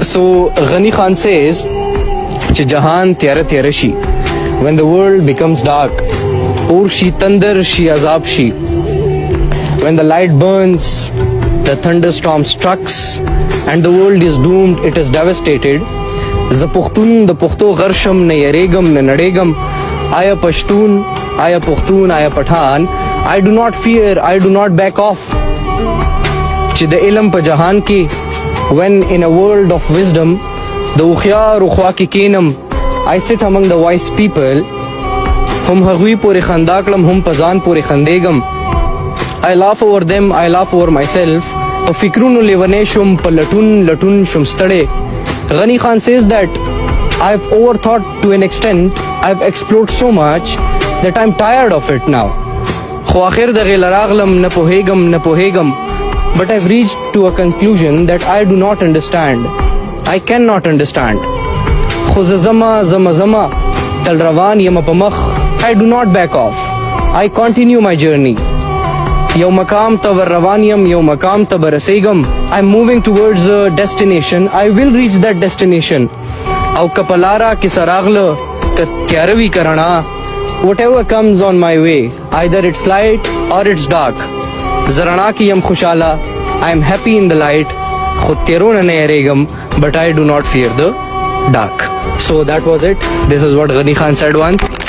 So Ghani Khan says कि जहान त्यारे त्यारे she, when the world becomes dark, और शी तंदर शी अजाब she, when the light burns, the thunderstorm strikes, and the world is doomed, it is devastated. ز پختون د پختو غرشم نه یریګم نه نړیګم، آیا پښتون آیا پختون آیا پठान. I do not fear, I do not back off. چې د علم په جهان کې when in a world of wisdom د اوخیار خوا کې کینم I sit among the wise people هم هغوی پورې خندا کړم هم په ځان پورې خندېږم I laugh over them, I laugh over myself. په فکرونو لیونی شم په لټون لټون شم ستړی. غنی خان says that I've overthought to an extent, I've explored so much that I'm tired of it now. خو آخر دغې لراغلم نه پوهېږم نه پوهېږم but I've reached to a conclusion that I do not understand. I cannot understand. خو زما تل روان یم په مخ. I do not back off. I continue my journey. یو مقام ته ور روان یم یو مقام ته برسېږم. I'm moving towards a destination. I will reach that destination. او که په لاره کې سراغله که تیاره وي که رڼا, whatever comes on my way, either it's light or it's dark. زه رڼا کې یم خوشحاله. I am happy in the light. خو تیرو نه یریږم but I do not fear the dark. So that was it. This is what Ghani Khan said once.